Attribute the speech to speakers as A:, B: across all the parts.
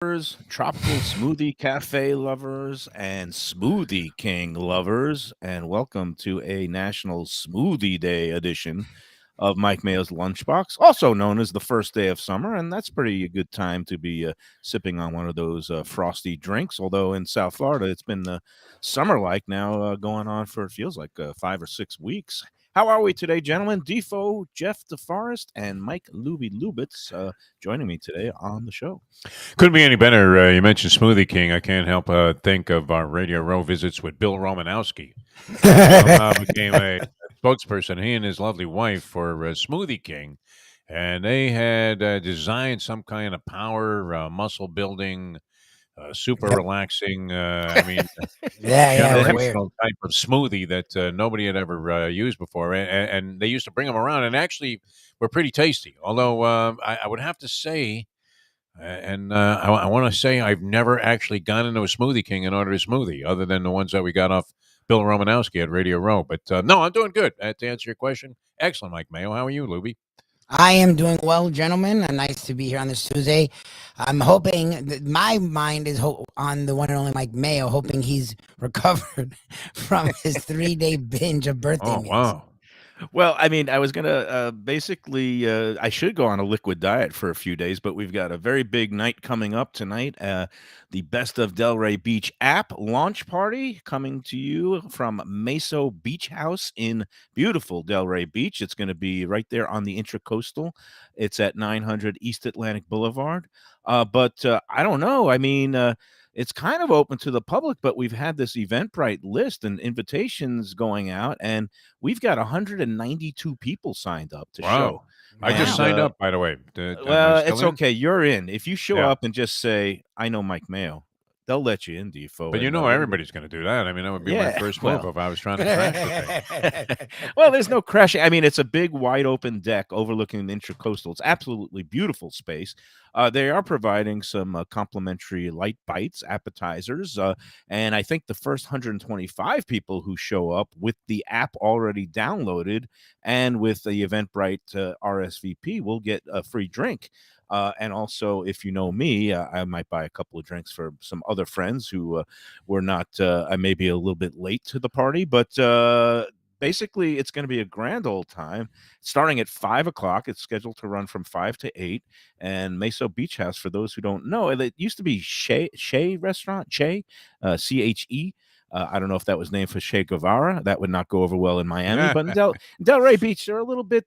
A: Tropical smoothie cafe lovers, and smoothie king lovers, and welcome to a National Smoothie Day edition of Mike Mayo's Lunchbox, also known as the first day of summer, and that's pretty a good time to be sipping on one of those frosty drinks. Although in South Florida, it's been summer-like now, going on for it feels like 5 or 6 weeks. How are we today, gentlemen? Defo, Jeff DeForest, and Mike Lubie Lubitz joining me today on the show.
B: Couldn't be any better. You mentioned Smoothie King. I can't help think of our Radio Row visits with Bill Romanowski. Somehow became a spokesperson, he and his lovely wife, for Smoothie King. And they had designed some kind of power, muscle building, super relaxing,
C: Weird.
B: generational type of smoothie that nobody had ever used before. And they used to bring them around and actually were pretty tasty. Although I would have to say, I want to say I've never actually gone into a Smoothie King and ordered a smoothie other than the ones that we got off Bill Romanowski at Radio Row. But no, I'm doing good. To answer your question, excellent, Mike Mayo. How are you, Lubie?
C: I am doing well, gentlemen. Nice to be here on this Tuesday. I'm hoping that my mind is on the one and only Mike Mayo, hoping he's recovered from his 3-day binge of birthday meals.
B: Wow.
A: Well, I mean, I was gonna basically, I should go on a liquid diet for a few days, but we've got a very big night coming up tonight. The Best of Delray Beach app launch party coming to you from Mayo Beach House in beautiful Delray Beach. It's going to be right there on the Intracoastal. It's at 900 East Atlantic Boulevard. But I don't know. I mean, it's kind of open to the public, but we've had this Eventbrite list and invitations going out, and we've got 192 people signed up to show.
B: I just signed up, by the way.
A: Well, it's okay. You're in. If you show
B: Yeah.
A: up and just say, I know Mike Mayo, they'll let you in, Defo.
B: But you know everybody's going to do that. I mean, that would be my first move if I was trying to crash the thing.
A: Well, there's no crashing. I mean, it's a big, wide open deck overlooking the Intracoastal. It's absolutely beautiful space. They are providing some complimentary light bites, appetizers, and I think the first 125 people who show up with the app already downloaded and with the Eventbrite RSVP will get a free drink. And also, if you know me, I might buy a couple of drinks for some other friends who were not, I may be a little bit late to the party, but basically, it's going to be a grand old time starting at 5 o'clock. It's scheduled to run from 5 to 8. And Mayo Beach House, for those who don't know, it used to be Che Restaurant, Che, CHE. I don't know if that was named for Che Guevara. That would not go over well in Miami. But in Delray Beach, they're a little bit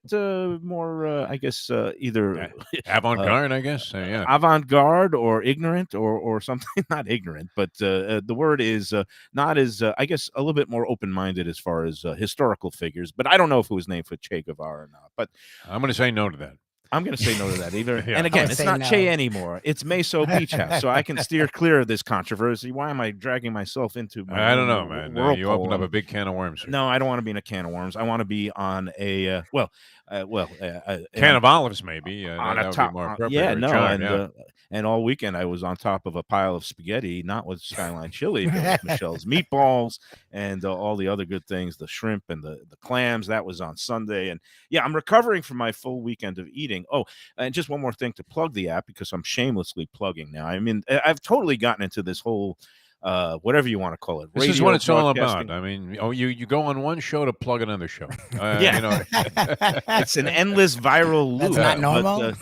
A: more, I guess, either
B: avant-garde, I guess. Yeah.
A: Avant-garde or ignorant or something. Not ignorant, but the word is not as, I guess, a little bit more open-minded as far as historical figures. But I don't know if it was named for Che Guevara or not. But
B: I'm going to say no to that.
A: I'm going to say no to that either.
B: Yeah.
A: And again, it's not
C: no.
A: Che anymore. It's Mayo Beach House. So I can steer clear of this controversy. Why am I dragging myself into my
B: I don't know, man. You opened up a big can of worms here.
A: No, I don't want to be in a can of worms. I want to be on a,
B: can of olives, maybe.
A: on
B: that
A: a
B: would
A: top.
B: be more appropriate.
A: And all weekend I was on top of a pile of spaghetti, not with Skyline chili, but with Michelle's meatballs and all the other good things, the shrimp and the clams. That was on Sunday. And yeah, I'm recovering from my full weekend of eating. Oh, and just one more thing to plug the app, because I'm shamelessly plugging now. I mean, I've totally gotten into this whole whatever you want to call it.
B: This is what it's all about. I mean, you go on one show to plug another show.
A: It's an endless viral loop.
C: That's not normal.
B: You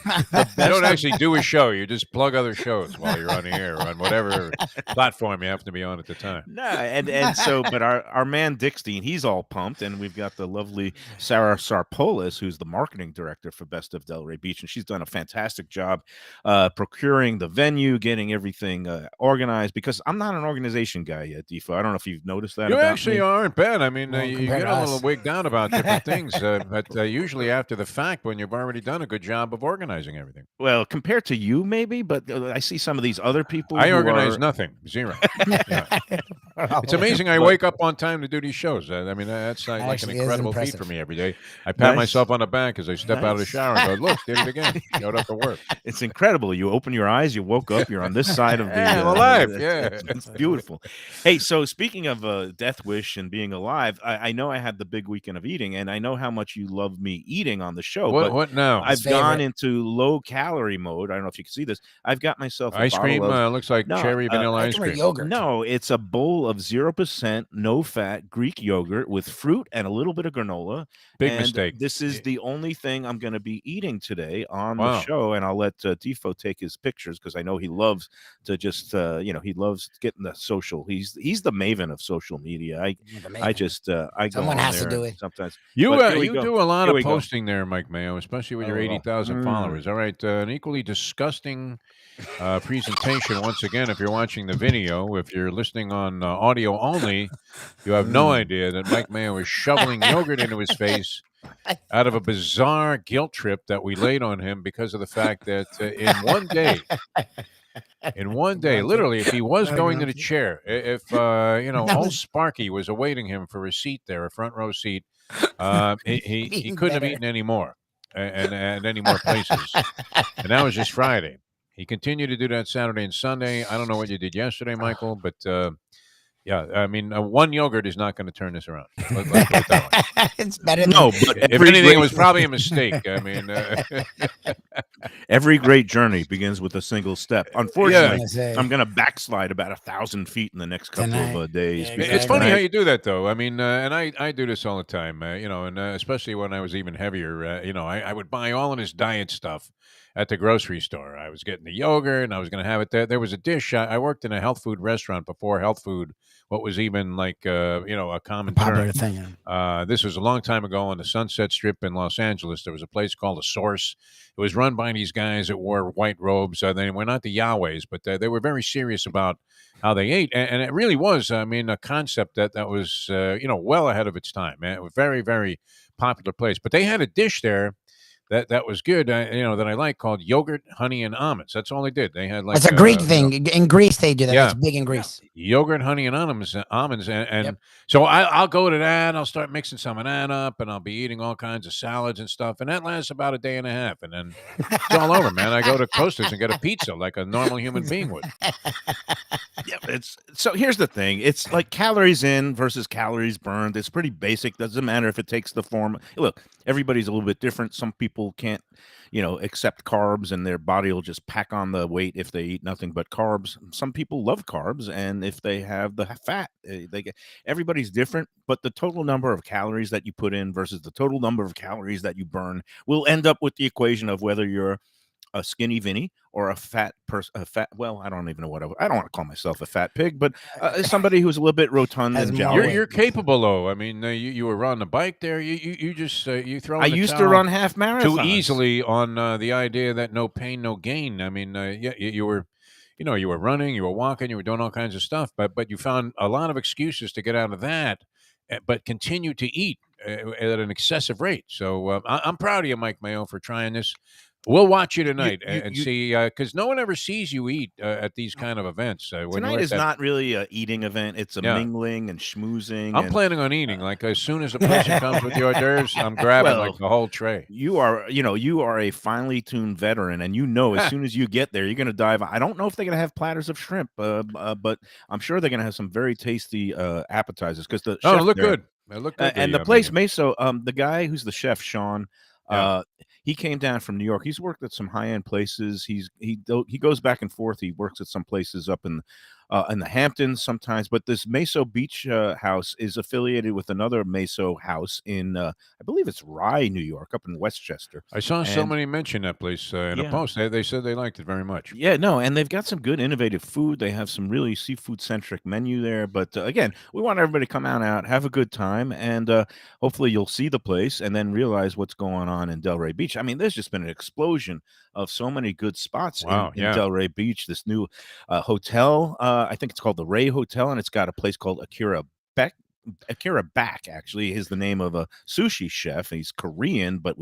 B: don't actually do a show. You just plug other shows while you're on the air on whatever platform you happen to be on at the time.
A: No, and so, but our man Dickstein, he's all pumped, and we've got the lovely Sarah Sarpolis, who's the marketing director for Best of Delray Beach, and she's done a fantastic job procuring the venue, getting everything organized, because I'm not an organization guy yet, Defo. I don't know if you've noticed that.
B: You
A: about
B: actually
A: me.
B: aren't bad. I mean,
C: Well,
B: you
C: compared
B: get
C: to
B: a little
C: us.
B: wigged out about different things, but usually after the fact, when you've already done a good job of organizing everything.
A: Well, compared to you, maybe, but I see some of these other people.
B: I
A: who
B: organize
A: are...
B: nothing, zero. Yeah. It's amazing I
A: But
B: wake up on time to do these shows. I mean, that's like an
C: Actually, is
B: incredible feat for
C: impressive.
B: me every day. I pat
A: nice,
B: myself on the back as I step out of the
A: nice.
B: shower and go, "Look, did it again. Showed up at work.
A: It's incredible. You open your eyes, you woke up, you're on this side of the.
B: Yeah, I'm alive.
A: It's,
B: Yeah.
A: it's beautiful. Hey, so speaking of Death Wish and being alive, I know I had the big weekend of eating, and I know how much you love me eating on the show.
B: What?
A: But
B: What now?
C: His
A: I've gone
C: favorite.
A: into low calorie mode. I don't know if you can see this. I've got myself a
B: Ice
A: bottle
B: cream
A: of
B: looks like
A: no.
B: cherry vanilla
C: I
B: ice
C: can wear
B: cream.
C: yogurt.
A: No, it's a bowl of 0% no fat Greek yogurt with fruit and a little bit of granola.
B: Big
A: And
B: mistake.
A: this is the only thing I'm going to be eating today on the
B: Wow.
A: show. And I'll let Defo take his pictures because I know he loves to just, he loves getting the social. He's the maven of social media. I go
C: Someone
A: on
C: has to
A: there
C: do it.
A: sometimes.
B: You
A: But here we
B: you
A: go.
B: do a lot
A: Here
B: of
A: we go.
B: posting there, Mike Mayo, especially with your
A: Oh,
B: 80,000 followers. All right, an equally disgusting presentation once again. If you're watching the video, if you're listening on audio only, you have no idea that Mike Mayo is shoveling yogurt into his face out of a bizarre guilt trip that we laid on him because of the fact that in one day,
C: Grumpy.
B: literally, if he was
C: Not
B: going to the
C: grumpy.
B: chair, if
C: That
B: old
C: was
B: Sparky was awaiting him for a seat there, a front row seat, he
C: being
B: couldn't have
C: better.
B: eaten any more, and any more places. And that was just Friday. He continued to do that Saturday and Sunday. I don't know what you did yesterday, Michael, but yeah, I mean, one yogurt is not going to turn this around. Let's put it that way.
C: It's better than
A: no, but
B: If anything, it was probably a mistake. I mean,
A: every great journey begins with a single step.
B: yeah.
A: Unfortunately,
C: say.
A: I'm going to backslide about 1,000 feet in the next couple of
C: Tonight.
A: days.
C: Yeah,
A: because
B: It's funny
C: exactly.
B: how you do that, though. I mean, and I do this all the time, and especially when I was even heavier. I would buy all of this diet stuff at the grocery store. I was getting the yogurt, and I was going to have it there. There was a dish. I worked in a health food restaurant before health food, what was even like a common
C: Popular
B: term.
C: thing.
B: This was a long time ago on the Sunset Strip in Los Angeles. There was a place called The Source. It was run by these guys that wore white robes. They were not the Yahwehs, but they were very serious about how they ate, and it really was. I mean, a concept that was well ahead of its time. Man, it was a very, very popular place. But they had a dish there that was good. That I like called yogurt, honey, and almonds. That's all they did. They had like
C: It's a Greek thing. In Greece, they do that.
B: yeah.
C: It's big in Greece.
B: Yogurt, honey, and almonds, and
C: Yep.
B: so I'll go to that. I'll start mixing some of that up, and I'll be eating all kinds of salads and stuff, and that lasts about a day and a half, and then it's all over, man. I go to Coasters and get a pizza like a normal human being would.
A: Yeah, it's so here's the thing. It's like calories in versus calories burned. It's pretty basic. Doesn't matter if it takes the form. Look, everybody's a little bit different. Some people can't, accept carbs and their body will just pack on the weight if they eat nothing but carbs. Some people love carbs, and if they have the fat, they get everybody's different, but the total number of calories that you put in versus the total number of calories that you burn will end up with the equation of whether you're a skinny Vinny or a fat person, well, I don't even know I don't want to call myself a fat pig, but somebody who's a little bit rotund
C: Has
A: and
C: more
A: jolly.
C: weight.
B: You're capable, though. I mean, you were on the bike there. You just you throw.
A: I
B: in the
A: used to
B: towel
A: run half marathons
B: too easily on the idea that no pain, no gain. I mean, yeah, you were. You were running, you were walking, you were doing all kinds of stuff, but you found a lot of excuses to get out of that, but continue to eat at an excessive rate. So I'm proud of you, Mike Mayo, for trying this. We'll watch you
A: You,
B: tonight
A: you,
B: and
A: you,
B: see, because no one ever sees you eat at these kind of events. When you're
A: tonight
B: at
A: is
B: that,
A: not really a eating event. It's a
B: yeah.
A: mingling and schmoozing.
B: I'm
A: And
B: planning on eating. Like as soon as the person comes with the hors d'oeuvres, I'm grabbing like
A: well,
B: the whole tray.
A: you are a finely tuned veteran, and as soon as you get there, you're going to dive. I don't know if they're going to have platters of shrimp, but I'm sure they're going to have some very tasty appetizers because the
B: Oh,
A: chef
B: it looked
A: there.
B: good. It looked good.
A: And the
B: The
A: place
B: menu.
A: Meso, the guy who's the chef, Sean,
B: Yeah.
A: he came down from New York. He's worked at some high end places. He goes back and forth. He works at some places up in the Hamptons sometimes. But this Meso Beach house is affiliated with another Meso house in I believe it's Rye, New York, up in Westchester.
B: I saw
A: And
B: somebody mention that place in a
A: yeah,
B: post. They said they liked it very much.
A: yeah, no, and they've got some good innovative food. They have some really seafood-centric menu there, but, again, we want everybody to come on out, have a good time, and, hopefully you'll see the place and then realize what's going on in Delray Beach. I mean, there's just been an explosion of so many good spots in
B: Wow. Yeah.
A: Delray Beach. This new, hotel, I think it's called the Ray Hotel, and it's got a place called Akira Akira Bak actually is the name of a sushi chef. He's Korean, but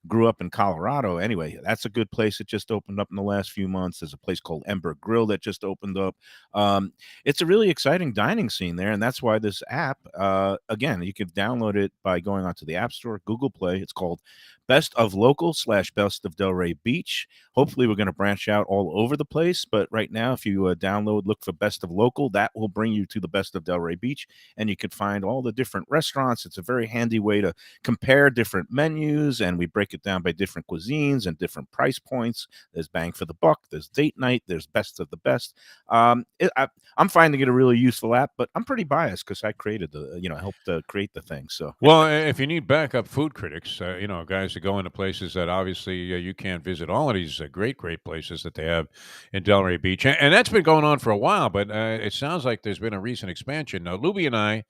A: grew up in Colorado. Anyway, that's a good place that just opened up in the last few months. There's a place called Ember Grill that just opened up. It's a really exciting dining scene there, and that's why this app, again, you can download it by going onto the App Store, Google Play. It's called Best of Local / Best of Delray Beach. Hopefully, we're going to branch out all over the place, but right now, if you download, look for Best of Local, that will bring you to the Best of Delray Beach, and you can find all the different restaurants. It's a very handy way to compare different menus, and we break it down by different cuisines and different price points. There's bang for the buck, there's date night, there's best of the best. I'm finding it a really useful app, but I'm pretty biased because I created helped create the thing. So,
B: Well, if you need backup food critics, guys that go into places that obviously you can't visit, all of these great places that they have in Delray Beach, and that's been going on for a while, but it sounds like there's been a recent expansion. Now, Lubie and I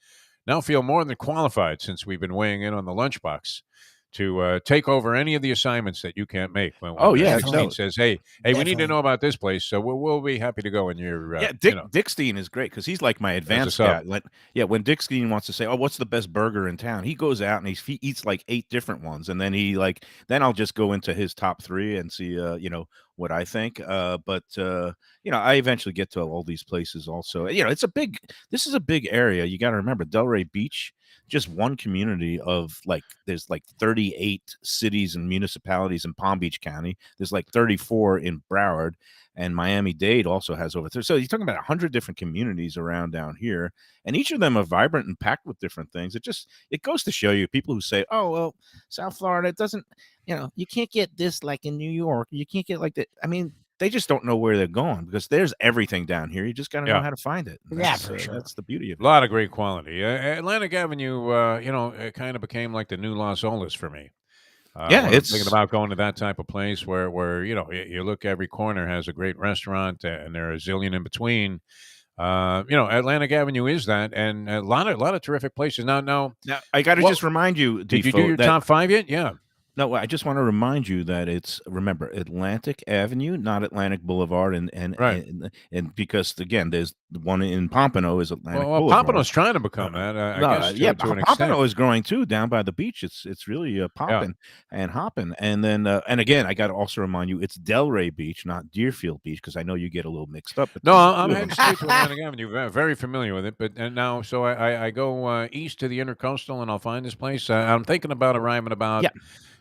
B: now feel more than qualified, since we've been weighing in on the Lunchbox, to take over any of the assignments that you can't make. When
A: Oh, yeah,
B: 16
A: no.
B: says, hey, we need to
C: Definitely.
B: know about this place, so we'll be happy to go in your,
A: Yeah, Dick Steen is great because he's like my
B: as a
A: advanced
B: sub.
A: guy. When Dick Steen wants to say, "Oh, what's the best burger in town?" He goes out and he eats like 8 different ones, and then then I'll just go into his top 3 and see, what I think. I eventually get to all these places also. This is a big area. You got to remember Delray Beach, just one community of there's like 38 cities and municipalities in Palm Beach County. There's like 34 in Broward, and Miami-Dade also has over 30. So you're talking about 100 different communities around down here, and each of them are vibrant and packed with different things. It goes to show you, people who say, "Oh, well, South Florida doesn't, you can't get this like in New York. You can't get like that." I mean, they just don't know where they're going because there's everything down here. You just got to know
B: Yeah.
A: how to find it. And
C: Yeah, for sure.
A: That's the beauty of
B: A
A: it.
B: lot of great quality. Atlantic Avenue, it kind of became like the new Los Olas for me.
A: Yeah,
B: When I'm thinking
A: it's
B: about going to that type of place where you look, every corner has a great restaurant, and there are a zillion in between. Atlantic Avenue is that, and a lot of terrific places. Now,
A: now I got to
B: what
A: just remind you,
B: did you do
A: Defo,
B: your
A: that
B: top 5 yet? Yeah,
A: no, I just want to remind you that remember, Atlantic Avenue, not Atlantic Boulevard,
B: right.
A: and because again, there's the one in Pompano is Atlantic
B: Well,
A: Boulevard.
B: Pompano's trying to become that, I guess,
A: Yeah,
B: to an extent.
A: Pompano is growing too down by the beach. It's really
B: Yeah.
A: popping and hopping. And then and again, I got to also remind you, it's Delray Beach, not Deerfield Beach, because I know you get a little mixed up
B: No,
A: between the
B: I'm
A: two of
B: heading
A: them.
B: straight to Atlantic Avenue. Very familiar with it, but and now, so I go east to the Intercoastal, and I'll find this place. I'm thinking about arriving about,
A: Yeah,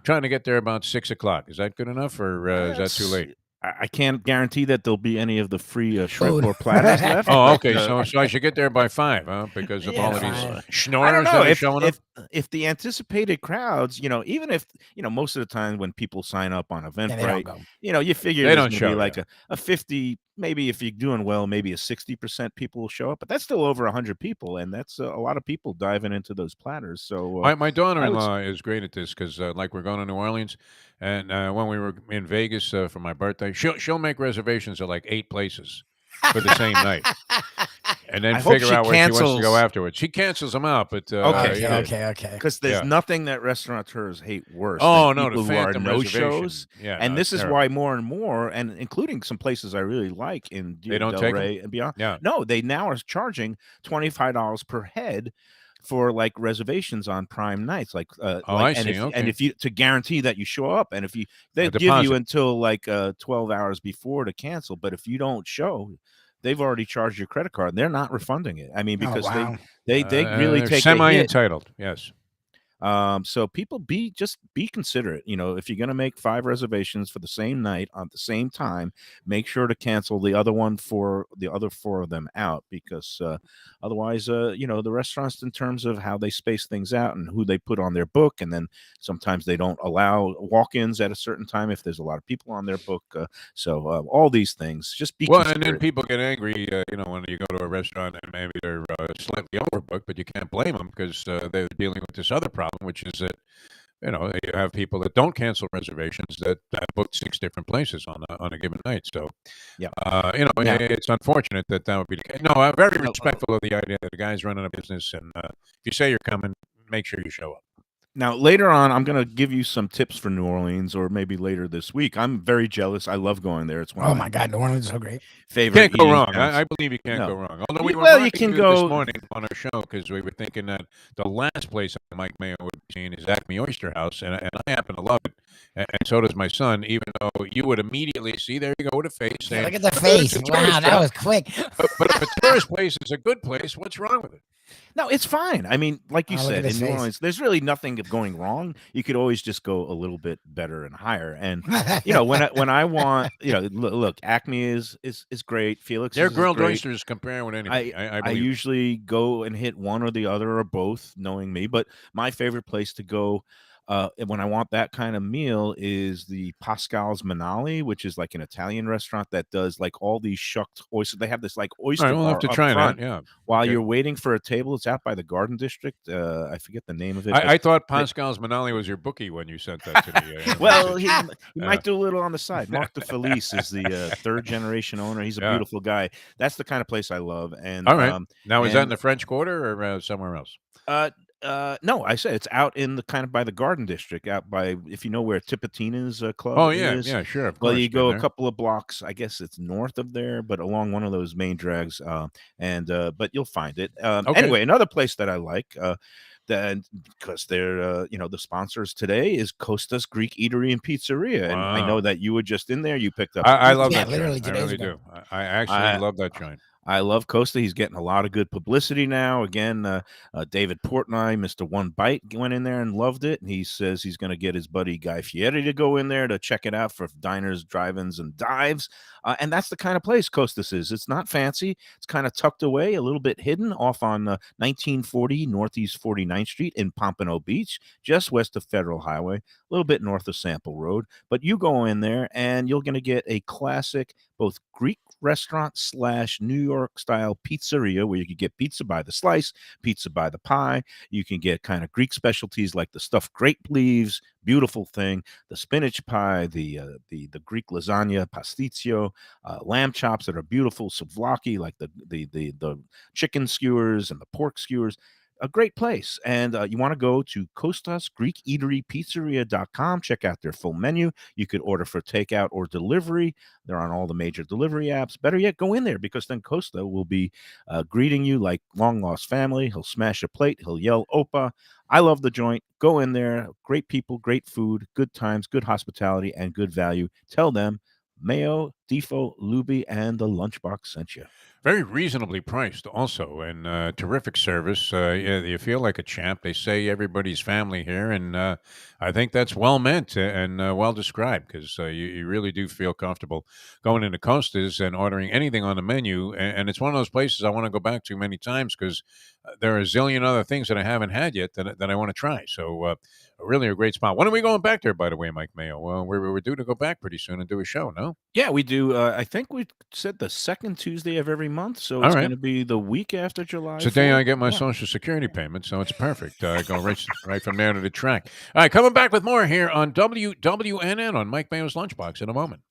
B: trying to get there about 6 o'clock. Is that good enough, or is that too
A: it's
B: late?
A: I can't guarantee that there'll be any of the free shrimp
C: Food.
A: or platters left,
B: Oh,
A: but
B: okay. So I should get there by 5, huh? Because of
C: Yeah,
B: all of these
C: fine.
A: I don't
B: schnorrers
A: know
B: that are showing up.
A: if the anticipated crowds, even if most of the time when people sign up on
C: Yeah, they don't
A: Eventbrite,
C: go.
A: you figure
B: They
A: there's
B: don't
A: going to be
B: show,
A: like
B: yeah.
A: a 50, maybe if you're doing well, maybe a 60% people will show up, but that's still over 100 people, and that's a lot of people diving into those platters. So
B: My
A: I would,
B: daughter-in-law is great at this because, like, we're going to New Orleans, and when we were in Vegas for my birthday, she'll make reservations at like 8 places for the same night, and then
A: I hope
B: figure
A: she
B: out where she wants to go
A: cancels.
B: afterwards. She cancels them out, but
A: Okay,
C: Okay,
A: good.
C: okay.
A: Because there's
B: yeah.
A: nothing that restaurateurs hate worse than
B: Oh no, the
A: people who are
B: phantom
A: no
B: reservation.
A: shows.
B: Yeah,
A: And
B: no, it's
A: this is why
B: terrible.
A: more and more, and including some places I really like in
B: They don't
A: Del
B: take them.
A: Rey and beyond.
B: Yeah.
A: No, they now are charging $25 per head for like reservations on prime nights,
B: Oh, I
A: and
B: see. Okay,
A: if you to guarantee that you show up, and if you they
B: a
A: give you
B: deposit.
A: until 12 hours before to cancel, but if you don't show, they've already charged your credit card. They're not refunding it. I mean,
C: Oh,
A: because
C: wow.
A: they really
B: They're
A: take a hit.
B: semi-entitled. Yes.
A: So people be considerate. If you're gonna make 5 reservations for the same night on the same time, make sure to cancel the other one for the other 4 of them out because otherwise, the restaurants in terms of how they space things out and who they put on their book, and then sometimes they don't allow walk-ins at a certain time if there's a lot of people on their book. So all these things, just be
B: Well, and then
A: considerate.
B: people get angry, when you go to a restaurant and maybe they're slightly overbooked, but you can't blame them because they're dealing with this other problem, which is that you have people that don't cancel reservations that book 6 different places on a given night. So,
A: Yeah.
C: Yeah.
B: it's unfortunate that would be the case. No, I'm very
A: No,
B: respectful of the idea that the guy's running a business, and if you say you're coming, make sure you show up.
A: Now, later on, I'm going to give you some tips for New Orleans, or maybe later this week. I'm very jealous. I love going there. It's one of
C: Oh
A: my
C: my God, New Orleans is so great.
A: favorite
B: Can't go
A: eating
B: wrong.
A: towns.
B: I believe you can't go
A: No.
B: wrong. Although we were
A: Well, you
B: mocking
A: can
B: you this
A: go.
B: morning on our show because we were thinking that the last place Mike Mayo would be seeing is Acme Oyster House, and I happen to love it, and so does my son. Even though you would immediately see, there you go with a face
C: Yeah,
B: saying,
C: look at the
B: "It's
C: face.
B: a
C: Wow,
B: tourist
C: that
B: trap."
C: was quick.
B: But if a tourist place is a good place, what's wrong with it?
A: No, it's fine. I mean, like you
C: Oh, look at
A: said,
C: his
A: in New
C: face.
A: Orleans, there's really nothing going wrong. You could always just go a little bit better and higher. And when I want, look, Acme is great.
B: Their
A: Felix's is
B: grilled
A: great.
B: oysters compare with
A: I
B: anybody. I
A: I
B: believe it.
A: usually go and hit one or the other or both, knowing me. But my favorite place to go when I want that kind of meal is the Pascal's Manali, which is like an Italian restaurant that does like all these shucked oysters. They have this like
B: All right,
A: oyster
B: we'll have
A: bar
B: to
A: up
B: try that.
A: front
B: Yeah.
A: while
B: Okay.
A: you're waiting for a table. It's out by the Garden District. I forget the name of it, but
B: I thought
A: they,
B: Pascal's Manali was your bookie when you sent that to me in a
A: well,
B: message.
A: he might do a little on the side. Mark DeFelice is the third generation owner. He's a
B: Yeah.
A: beautiful guy. That's the kind of place I love. And
B: All right. Now, is that in
A: and
B: the French Quarter or somewhere else?
A: no, I say it's out in the kind of by the Garden District, out by if you know where Tipitina's club
B: Oh, yeah.
A: is.
B: Yeah, sure. Of
A: Well,
B: course.
A: you
B: Been
A: go a
B: there.
A: couple of blocks. I guess it's north of there, but along one of those main drags. But you'll find it.
B: Okay.
A: Anyway, another place that I like. That because they're the sponsors today is Costa's Greek Eatery and Pizzeria, and I know
B: Wow.
A: that you were just in there. You picked up
B: I love
A: pizza.
C: Yeah,
B: that joint.
C: literally
B: I
C: 2 days
B: really
C: ago.
B: do. I actually
A: I
B: love that joint.
A: I love Costa. He's getting a lot of good publicity now. Again, David Portnoy, Mr. One Bite, went in there and loved it. And he says he's going to get his buddy Guy Fieri to go in there to check it out for diners, drive-ins, and dives. And that's the kind of place Costas is. It's not fancy. It's kind of tucked away, a little bit hidden off on 1940 Northeast 49th Street in Pompano Beach, just west of Federal Highway, a little bit north of Sample Road. But you go in there and you're going to get a classic, both Greek restaurant / New York style pizzeria where you can get pizza by the slice, pizza by the pie. You can get kind of Greek specialties like the stuffed grape leaves, beautiful thing, the spinach pie, the Greek lasagna, pasticcio, lamb chops that are beautiful, souvlaki like the chicken skewers and the pork skewers. A great place. And you want to go to Costas Greek Eatery Pizzeria.com. Check out their full menu. You could order for takeout or delivery. They're on all the major delivery apps. Better yet, go in there because then Costa will be greeting you like long lost family. He'll smash a plate. He'll yell, Opa. I love the joint. Go in there. Great people, great food, good times, good hospitality, and good value. Tell them Mayo, Defo, Lubie, and the Lunchbox sent you.
B: Very reasonably priced, also, and terrific service. Yeah, you feel like a champ. They say everybody's family here, and I think that's well meant and well described because you really do feel comfortable going into Costa's and ordering anything on the menu. And it's one of those places I want to go back to many times because there are a zillion other things that I haven't had yet that I want to try. So, really a great spot. When are we going back there, by the way, Mike Mayo? Well, we're due to go back pretty soon and do a show, no?
A: Yeah, we do. I think we said the second Tuesday of every month, so
B: All
A: it's
B: right.
A: going to be the week after July.
B: It's the day
A: 4th.
B: I get my
A: Yeah.
B: Social Security payment, so it's perfect. I go right from there to the track. All right, coming back with more here on WWNN on Mike Mayo's Lunchbox in a moment.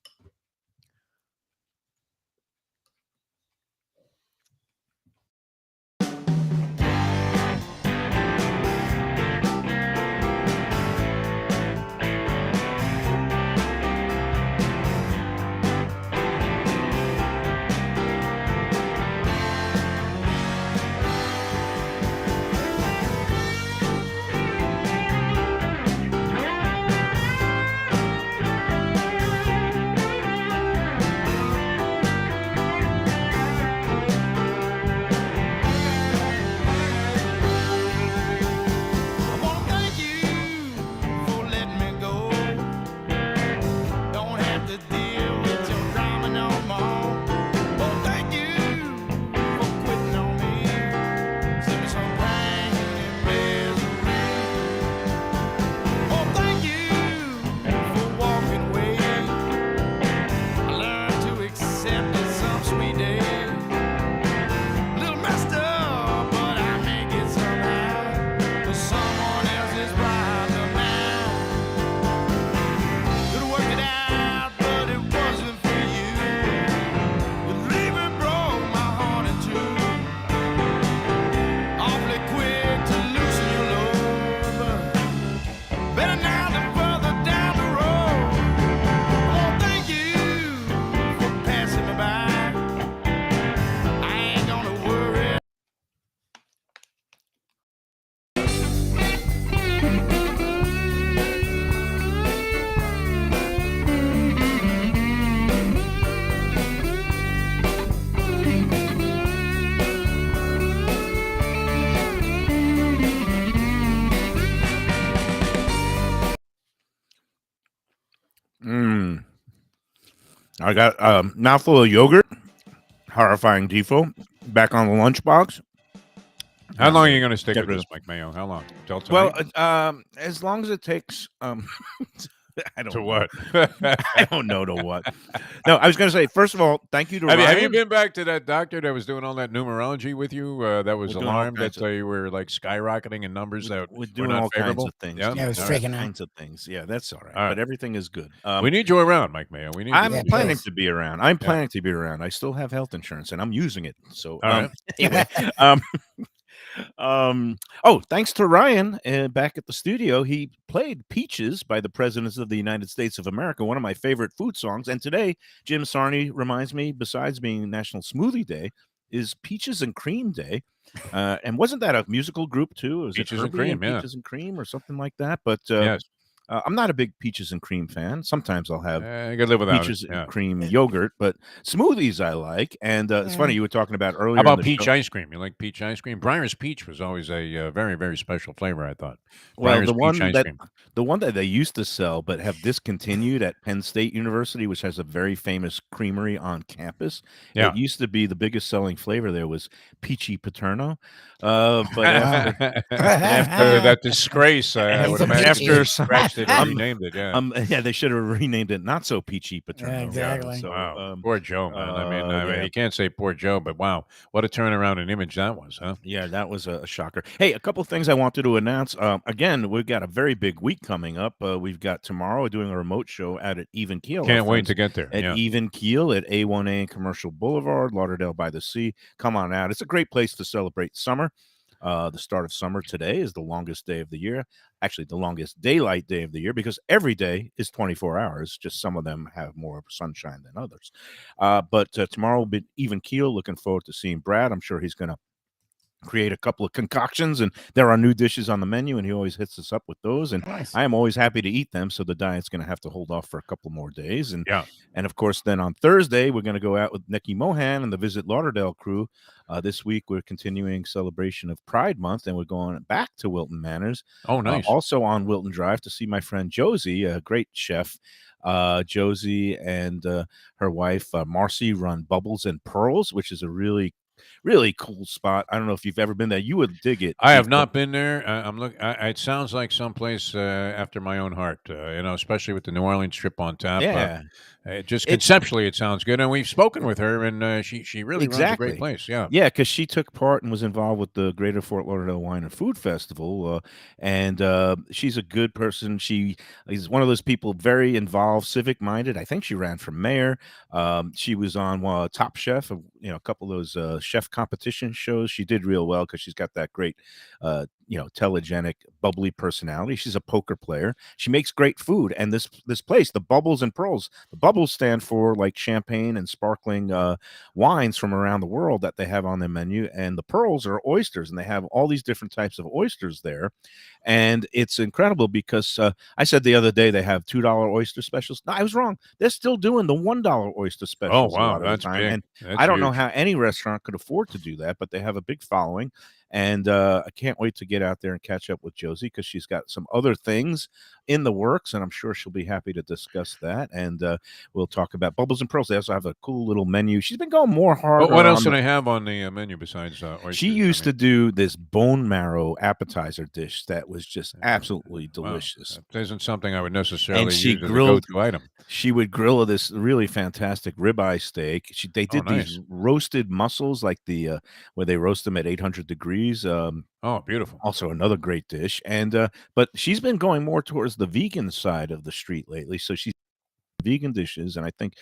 A: I got a mouthful of yogurt. Horrifying Defo. Back on the lunchbox.
B: How long are you going to stick
A: Get
B: with
A: rid
B: this,
A: of.
B: Mike Mayo? How long? Till
A: Well,
B: tonight?
A: as long as it takes. I don't
B: To
A: know.
B: what?
A: I don't know to what. No, I was going to say, first of all, thank you to
B: Have
A: Ryan.
B: you been back to that doctor that was doing all that numerology with you? That was
A: We're doing all
B: alarmed
A: kinds
B: that you were like skyrocketing in numbers that
A: We're
B: were
A: doing
B: not
A: all kinds
B: favorable.
A: of things.
B: Yeah,
C: Yeah, it was
A: all
B: all right.
C: freaking out.
A: kinds of things. Yeah, that's all right.
B: All right.
A: But everything is good.
B: We need you around, Mike Mayo. We need
A: I'm
B: you.
C: Yeah,
A: planning
C: please.
A: to be around. I'm planning to be around. I still have health insurance, and I'm using it. So,
B: All right.
A: anyway, oh, thanks to Ryan back at the studio. He played Peaches by the Presidents of the United States of America, one of my favorite food songs. And today, Jim Sarney reminds me, besides being National Smoothie Day, is Peaches and Cream Day. And wasn't that a musical group too? Was
B: Peaches
A: it
B: and
A: Herbie
B: Cream, yeah.
A: Peaches and Cream or something like that? But
B: Yes.
A: I'm not a big Peaches and Cream fan. Sometimes I'll have
B: You could live without
A: peaches
B: it.
A: and
B: Yeah.
A: cream yogurt, but smoothies I like. And it's funny, you were talking about earlier.
B: How about
A: in the
B: peach
A: show.
B: ice cream? You like peach ice cream? Breyer's peach was always a very, very special flavor, I thought.
A: Well,
B: Breyer's peach ice cream.
A: the one that they used to sell but have discontinued at Penn State University, which has a very famous creamery on campus.
B: Yeah.
A: It used to be the biggest selling flavor there was peachy paterno. But after
B: After that disgrace, I would
C: It's a
B: imagine
C: peachy.
B: they scratched it and renamed it. Yeah.
A: yeah, they should have renamed it not so peachy paterno.
C: Yeah, exactly.
A: So,
B: Wow. Poor Joe, man. I mean,
A: yeah.
B: you can't say poor Joe, but wow, what a turnaround in image that was, huh?
A: Yeah, that was a shocker. Hey, a couple things I wanted to announce. Again, we've got a very big week coming up. We've got tomorrow doing a remote show out at Even Keel.
B: Can't wait to get there.
A: At
B: Yeah.
A: Even Keel at A1A and Commercial Boulevard, Lauderdale by the Sea. Come on out. It's a great place to celebrate summer. The start of summer today is the longest day of the year. Actually, the longest daylight day of the year because every day is 24 hours. Just some of them have more sunshine than others. But tomorrow will be Even Keel. Looking forward to seeing Brad. I'm sure he's going to create a couple of concoctions, and there are new dishes on the menu, and he always hits us up with those, and
C: Nice.
A: I am always happy to eat them, so the diet's going to have to hold off for a couple more days. And
B: Yeah.
A: and of course, then on Thursday we're going to go out with Nikki Mohan and the Visit Lauderdale crew. This week we're continuing celebration of Pride Month, and we're going back to Wilton Manors.
B: Oh, nice.
A: Also on Wilton Drive to see my friend Josie, a great chef. Josie and her wife Marcy run Bubbles and Pearls, which is a really cool spot. I don't know if you've ever been there. You would dig it.
B: I have not been there. I'm looking. It sounds like someplace after my own heart. Especially with the New Orleans trip on tap.
A: Yeah.
B: Conceptually, it sounds good, and we've spoken with her, and she really runs a great place. Yeah,
A: yeah, because she took part and was involved with the Greater Fort Lauderdale Wine and Food Festival, and she's a good person. She is one of those people very involved, civic minded. I think she ran for mayor. She was on Top Chef, a couple of those chef competition shows. She did real well because she's got that great, telegenic, bubbly personality. She's a poker player. She makes great food, and this place, the Bubbles and Pearls, the Bubbles stand for like champagne and sparkling wines from around the world that they have on their menu, and the Pearls are oysters, and they have all these different types of oysters there. And it's incredible because I said the other day they have $2 oyster specials. No, I was wrong. They're still doing the $1 oyster specials.
B: Oh, wow,
A: a lot of
B: that's
A: the time.
B: big.
A: And
B: That's
A: I don't know
B: huge.
A: how any restaurant could afford to do that, but they have a big following. And I can't wait to get out there and catch up with Josie because she's got some other things in the works, and I'm sure she'll be happy to discuss that. And we'll talk about Bubbles and Pearls. They also have a cool little menu. She's been going more hard.
B: But what else do they have on the menu besides oysters?
A: She used to do this bone marrow appetizer dish that was just absolutely delicious.
B: That isn't something I would necessarily
A: she
B: use as
A: grilled-
B: a go-to item.
A: She would grill this really fantastic ribeye steak. They did
B: nice.
A: these roasted mussels, like the where they roast them at 800 degrees.
B: Oh, beautiful.
A: Also another great dish. And but she's been going more towards the vegan side of the street lately. So she's vegan dishes, and I think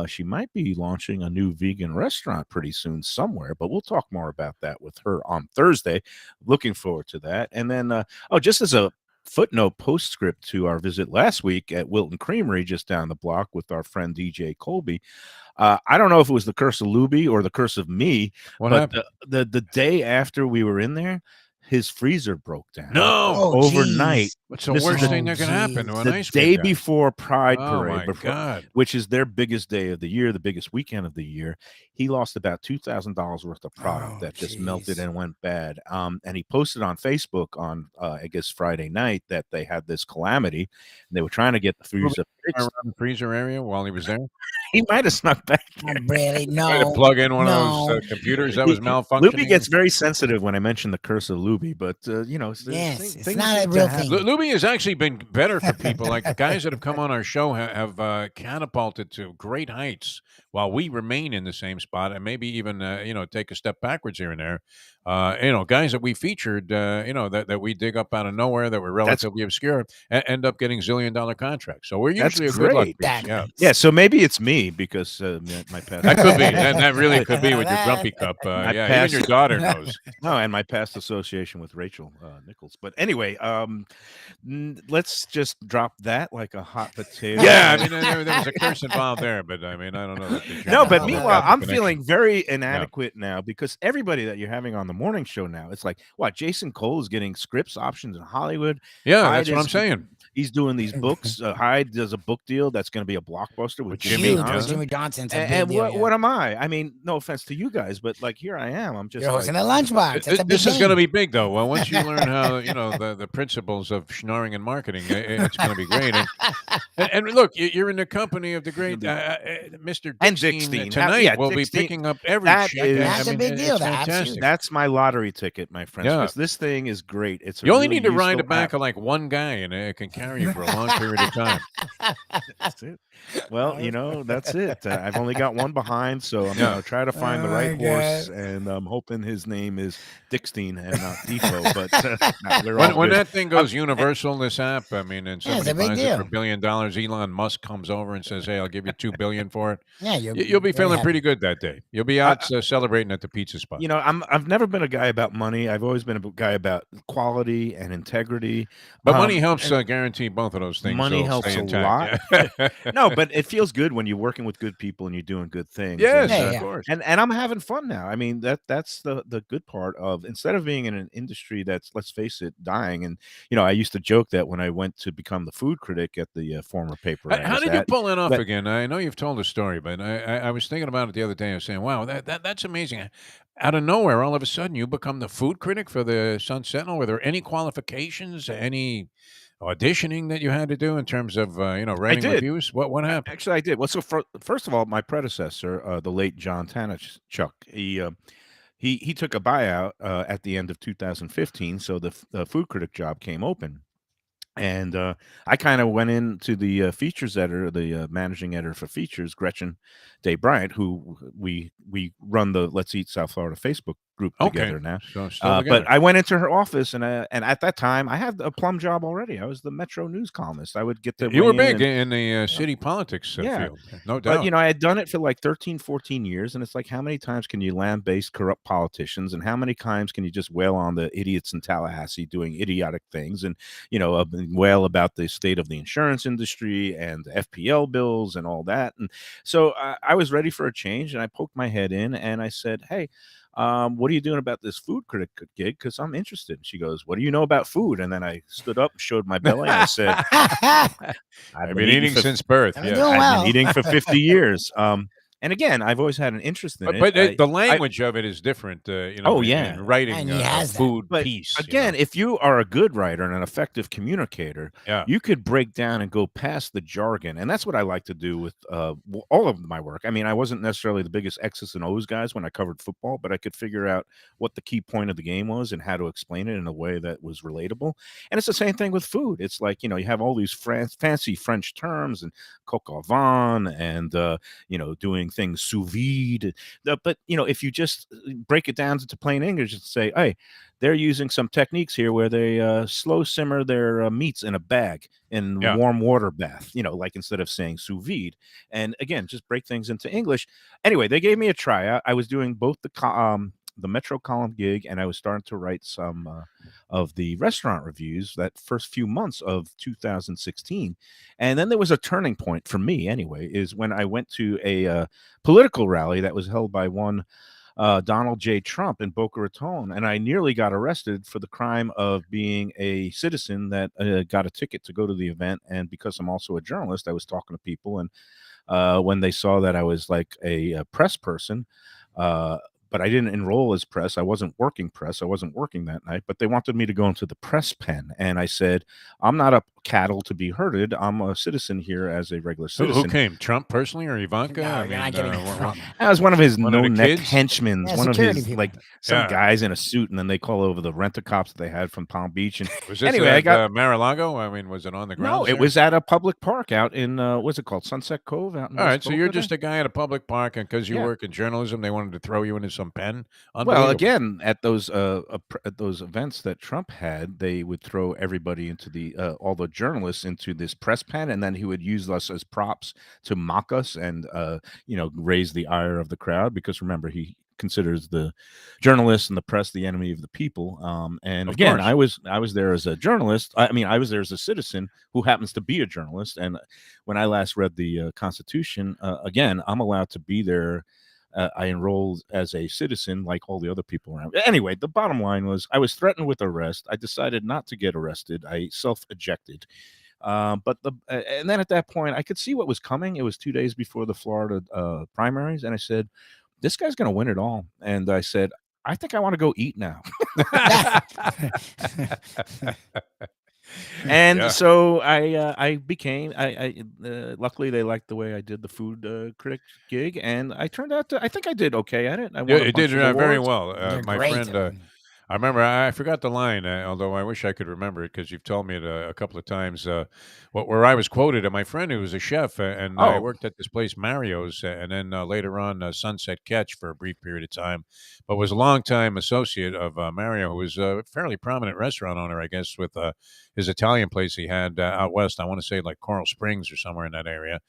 A: she might be launching a new vegan restaurant pretty soon somewhere, but we'll talk more about that with her on Thursday. Looking forward to that. And then just as a footnote postscript to our visit last week at Wilton Creamery just down the block with our friend DJ Colby, I don't know if it was the curse of Lubie or the curse of me,
B: What
A: but
B: happened?
A: the day after we were in there, his freezer broke down.
B: No.
C: Oh,
A: overnight.
C: geez.
B: What's the
A: this is
B: worst
A: the-
B: thing that can happen to an
A: The
B: ice cream
A: day
B: guy?
A: before Pride
B: Oh,
A: Parade,
B: my God.
A: which is their biggest day of the year, the biggest weekend of the year, he lost about $2,000 worth of product
C: Oh,
A: that just
C: jeez.
A: melted and went bad. And he posted on Facebook on I guess Friday night that they had this calamity, and they were trying to get the freezer
B: around the freezer area while he was there?
A: He might have snuck back there.
C: Not really.
B: Trying to
C: No.
B: plug in one of those
C: No.
B: computers that was
A: Lubie
B: malfunctioning.
A: gets very sensitive when I mention the curse of Lubie, but
C: Yes, it's
A: things
C: not a
A: seem to
C: real
A: happen.
C: thing.
B: Lubie has actually been better for people. Like the guys that have come on our show have catapulted to great heights while we remain in the same spot and maybe even take a step backwards here and there. Guys that we featured, that we dig up out of nowhere that were relatively obscure, end up getting $1 zillion contracts. So we're
A: That's
B: usually a good luck
A: great.
B: piece. Yeah.
A: Yeah, so maybe it's me because my past.
B: That could be. That really could be with your grumpy cup.
A: My
B: Even
A: past-
B: your daughter knows.
A: No, and my past association with Rachel Nichols. But anyway, let's just drop that like a hot potato.
B: Yeah, I mean, there was a curse involved there, but I mean, I don't know. That the
A: No, but
B: general
A: meanwhile,
B: has a
A: I'm
B: connection.
A: feeling very inadequate now because everybody that you're having on the morning show now, it's like, what? Jason Cole is getting scripts options in Hollywood.
B: Yeah,
A: Hyde
B: that's what
A: is-
B: I'm saying.
A: He's doing these books. Hyde does a book deal that's going to be a blockbuster with
B: Jimmy
A: Jimmy
C: Huge.
A: Johnson.
C: Jimmy Johnson's a big
A: And
C: deal,
A: what am I? I mean, no offense to you guys, but like here I am. I'm just
C: You're hosting
A: like,
C: a lunchbox. That's a big
B: This is going to
C: thing.
B: be big, though. Well, once you learn how the principles of schnorring and marketing, it's going to be great. And look, you're in the company of the great Mr.
A: And
B: Dickstein.
A: Dickstein.
B: Tonight
A: Yeah,
B: we'll be
A: Dickstein.
B: picking up every
A: That
B: check.
A: is-
C: That's a big deal.
B: It's
C: Absolutely.
B: fantastic.
A: that's my lottery ticket, my friends.
B: Yeah.
A: Because this thing is great. It's a
B: You only
A: really
B: need to ride
A: useful
B: the back
A: app.
B: of like one guy, and it can carry you for a long period of time.
A: That's it. Well, that's it. I've only got one behind, so I'm
B: Yeah.
A: going to try to find the
C: Oh
A: right
C: my
A: horse,
C: God.
A: and I'm hoping his name is Dickstein and not Defo. But no, we're all
B: When
A: good.
B: that thing goes universal, this app, I mean, and
C: Yeah, it's
B: somebody
C: a big
B: buys it for
C: deal.
B: $1 billion, Elon Musk comes over and says, "Hey, I'll give you $2 billion for it."
C: Yeah,
B: You'll be
C: very
B: feeling
C: happy.
B: pretty good that day. You'll be out celebrating at the pizza spot.
A: I've never been a guy about money. I've always been a guy about quality and integrity.
B: But money helps
A: and
B: guarantee both of those things.
A: money
B: will
A: helps
B: stay
A: a
B: intact.
A: lot. No, but it feels good when you're working with good people and you're doing good things.
B: Yes,
C: Yeah,
B: of
C: yeah.
B: course.
A: And I'm having fun now. I mean, that's the good part of, instead of being in an industry that's, let's face it, dying. And I used to joke that when I went to become the food critic at the former paper. I
B: How
A: was
B: did you
A: at,
B: pull that off
A: but-
B: again? I know you've told the story, but I was thinking about it the other day. I was saying, wow, that's amazing. Out of nowhere, all of a sudden, you become the food critic for the Sun Sentinel. Were there any qualifications, any auditioning that you had to do in terms of writing
A: did.
B: reviews? What happened?
A: Actually, I did. Well, so first of all, my predecessor, the late John Tanachuk, he took a buyout at the end of 2015, so the food critic job came open. And I kind of went into the features editor, the managing editor for features, Gretchen Day Bryant, who we run the Let's Eat South Florida Facebook group together now.
B: So still together.
A: But I went into her office, and at that time, I had a plum job already. I was the Metro News columnist. I would get to
B: You were
A: weigh in
B: big
A: and-
B: in the city politics
A: Yeah.
B: field, no doubt.
A: But I had done it for like 13, 14 years, and it's like, how many times can you lambaste corrupt politicians, and how many times can you just wail on the idiots in Tallahassee doing idiotic things, and wail about the state of the insurance industry and the FPL bills and all that. And so I was ready for a change, and I poked my head in, and I said, "Hey, what are you doing about this food critic gig? Because I'm interested." And she goes, "What do you know about food?" And then I stood up, showed my belly, and I said,
B: I've been eating since birth.
C: I'm
B: Yeah.
C: doing
A: I've
C: well.
A: been eating for 50 years. And again, I've always had an interest in
B: But
A: it.
B: the language of it is different.
A: Oh,
B: in-
A: yeah.
B: in writing
C: And he
B: a
C: has that.
B: food
A: But
B: piece.
A: Again, if you are a good writer and an effective communicator,
B: Yeah.
A: you could break down and go past the jargon. And that's what I like to do with all of my work. I mean, I wasn't necessarily the biggest X's and O's guys when I covered football, but I could figure out what the key point of the game was and how to explain it in a way that was relatable. And it's the same thing with food. It's like, you have all these fancy French terms and coq au vin and, doing things sous vide. But, if you just break it down to plain English and say, hey, they're using some techniques here where they slow simmer their meats in a bag in
B: Yeah.
A: warm water bath, like instead of saying sous vide. And again, just break things into English. Anyway, they gave me a try. I was doing both the Metro column gig, and I was starting to write some of the restaurant reviews that first few months of 2016. And then there was a turning point for me anyway, is when I went to a political rally that was held by one Donald J. Trump in Boca Raton, and I nearly got arrested for the crime of being a citizen that got a ticket to go to the event. And because I'm also a journalist, I was talking to people, and when they saw that I was like a press person, but I didn't enroll as press. I wasn't working press. I wasn't working that night, but they wanted me to go into the press pen. And I said, I'm not up cattle to be herded. I'm a citizen here as a regular
B: Who
A: citizen.
B: came? Trump personally or Ivanka?
C: No,
B: I
C: you're not
B: mean,
C: getting it wrong.
A: I was one of his
B: one of the
A: no-neck
B: kids?
A: henchmen,
C: Yeah,
A: one of
C: security
A: his
C: people.
A: some
B: Yeah.
A: guys in a suit, and then they call over the rent-a-cops that they had from Palm Beach. And
B: Was this
A: anyway, I
B: at
A: got
B: Mar-a-Lago? I mean, was it on the
A: no,
B: grounds
A: it
B: there?
A: was at a public park out in what's it called, Sunset Cove, out in
B: All
A: West
B: right, so you're
A: Boca there.
B: just a guy at a public park, and because you
A: Yeah.
B: work in journalism, they wanted to throw you into some pen?
A: Well,
B: Unbelievable.
A: again, at those at those events that Trump had, they would throw everybody into the all the journalists into this press pen, and then he would use us as props to mock us and raise the ire of the crowd, because remember, he considers the journalists and the press the enemy of the people. And
B: Of
A: again,
B: course.
A: I was there as a journalist. I mean, I was there as a citizen who happens to be a journalist. And when I last read the Constitution, again, I'm allowed to be there. I enrolled as a citizen like all the other people around. Anyway, the bottom line was I was threatened with arrest. I decided not to get arrested. I self-ejected. And then at that point, I could see what was coming. It was 2 days before the Florida primaries, and I said, "This guy's going to win it all." And I said, "I think I want to go eat now." And
B: Yeah.
A: so I became. Luckily, they liked the way I did the food critic gig, and I turned out to. I think I did okay at it. I
B: Yeah,
A: won a
B: it did
A: bunch of
B: very
A: awards.
B: well.
C: You're
B: My
C: great.
B: friend, I remember, I forgot the line, although I wish I could remember it because you've told me it a couple of times. Where I was quoted, and my friend who was a chef, and I
A: Oh,
B: worked at this place, Mario's, and then later on Sunset Catch for a brief period of time, but was a longtime associate of Mario, who was a fairly prominent restaurant owner, I guess, with his Italian place he had out west. I want to say like Coral Springs or somewhere in that area.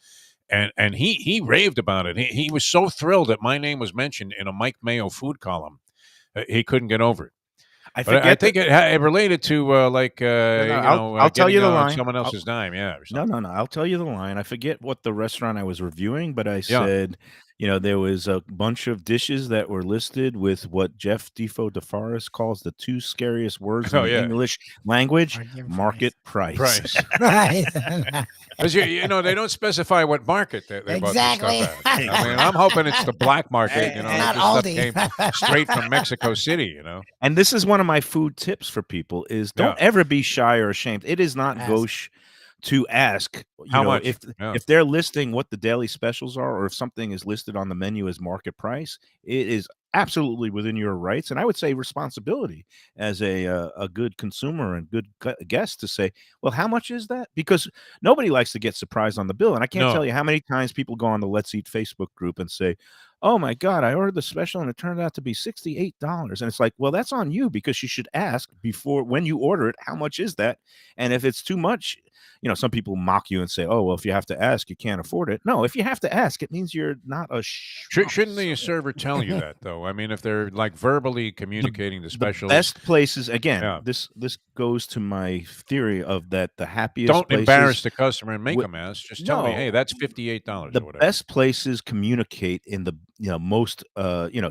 B: And he raved about it. He was so thrilled that my name was mentioned in a Mike Mayo food column. He couldn't get over it.
A: I
B: But I
A: forget that.
B: think it related to
A: No, no, I'll tell
B: getting
A: you the
B: on
A: line.
B: someone else's dime, yeah, or
A: No,
B: something.
A: no, no. I'll tell you the line. I forget what the restaurant I was reviewing, but I
B: Yeah.
A: said, there was a bunch of dishes that were listed with what Jeff Defo DeForest calls the two scariest words in
B: Oh
A: the
B: yeah,
A: English language:
C: Market
A: market price.
B: price.
C: Right.
B: Because they don't specify what market they bought this stuff
C: Exactly.
B: at. I mean, I'm hoping it's the black market.
A: And-
C: Not
B: This stuff
C: Aldi.
B: came straight from Mexico City.
A: And this is one of my food tips for people: is
B: Yeah.
A: don't ever be shy or ashamed. It is not
C: Ask.
A: gauche to ask,
B: How much?
A: if
B: Yeah.
A: if they're listing what the daily specials are, or if something is listed on the menu as market price, it is absolutely within your rights, and I would say responsibility as a good consumer and good guest to say, well, how much is that? Because nobody likes to get surprised on the bill, and I can't tell
B: No.
A: you how many times people go on the Let's Eat Facebook group and say, "Oh my God, I ordered the special and it turned out to be $68." And it's like, well, that's on you, because you should ask before, when you order it, how much is that? And if it's too much, some people mock you and say, "Oh, well, if you have to ask, you can't afford it." No, if you have to ask, it means you're not a
B: Shouldn't the
A: schmuck.
B: server tell you that though? I mean, if they're like verbally communicating the
A: The
B: specials,
A: best places, again,
B: yeah.
A: this goes to my theory of that the happiest
B: Don't
A: places
B: embarrass the customer and make
A: wi-
B: them ask. Just tell me, hey,
A: no,
B: that's $58
A: the
B: or whatever.
A: best places communicate in the most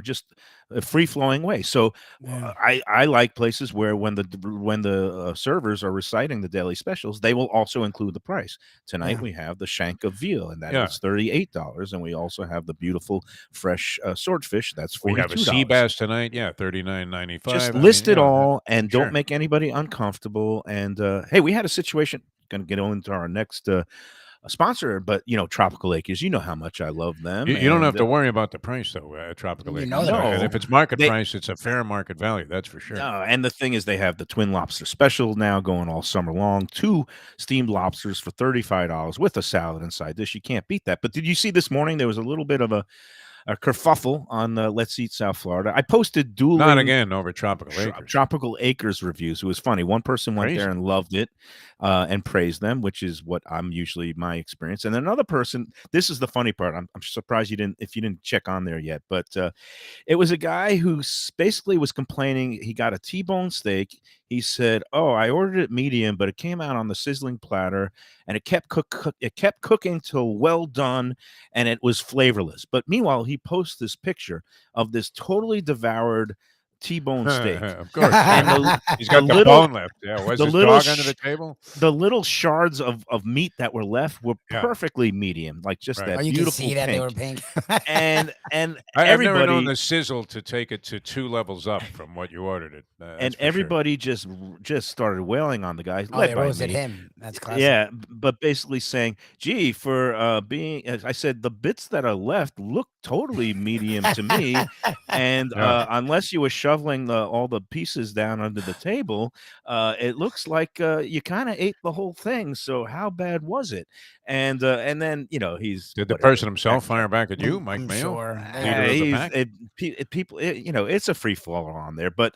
A: just a free flowing way. So
C: Yeah.
A: I like places where when the servers are reciting the daily specials, they will also include the price. Tonight
C: Yeah.
A: we have the shank of veal, and that
B: Yeah.
A: is $38, and we also have the beautiful fresh swordfish. That's
B: We have a sea
A: $42.
B: bass tonight. Yeah,
A: Just
B: $39.95. I
A: list
B: mean,
A: it all and don't
B: sure.
A: make anybody uncomfortable. And hey, we had a situation. Going to get on into our next sponsor, but Tropical Acres. You know how much I love them,
B: You don't have
A: and
B: to worry about the price though. Tropical
C: You
B: Acres,
C: know the
B: and
C: price.
B: if it's market
A: they
B: price, it's a fair market value. That's for sure.
A: no. And the thing is, they have the twin lobster special now going all summer long. 2 steamed lobsters for $35 with a salad and side dish. You can't beat that. But did you see this morning there was a little bit of a kerfuffle on Let's Eat South Florida? I posted
B: Not
A: dueling
B: again over Tropical Acres.
A: Tropical Acres reviews. It was funny. One person went there
B: Crazy.
A: and loved it and praised them, which is what I'm usually my experience. And another person. This is the funny part. I'm surprised you didn't check on there yet, but it was a guy who basically was complaining. He got a T-bone steak. He said, "Oh, I ordered it medium, but it came out on the sizzling platter, and it kept cooking till well done, and it was flavorless." But meanwhile, he posts this picture of this totally devoured T-bone steak,
B: Of course,
A: and
B: yeah.
A: the
B: He's
A: the
B: got the
A: little
B: bone left. Yeah, was
A: the
B: his
A: little
B: dog under the
A: sh-
B: table?
A: the little shards of meat that were left were
B: Yeah,
A: perfectly medium, like just
B: right.
C: Oh,
A: that
C: you can see
A: beautiful
C: that they were
A: pink.
C: pink.
A: And
B: I've never known
A: everybody
B: the sizzle to take it to 2 levels up from what you ordered it. That's
A: and
B: for sure.
A: everybody just started wailing on the guy,
C: Oh,
A: led
C: they
A: by
C: roasted
A: me.
C: him. That's classic.
A: Yeah, but basically saying, "Gee, for being," as I said, the bits that are left look totally medium to me, and
B: Yeah.
A: unless you were shoveling all the pieces down under the table, it looks like you kind of ate the whole thing. So how bad was it? And then he's
B: Did the
A: whatever.
B: person himself fire back at you, Mike
C: I'm
B: Mayo,
C: sure.
B: leader of the
A: He's
B: pack?
A: people. It's a free fall on there. But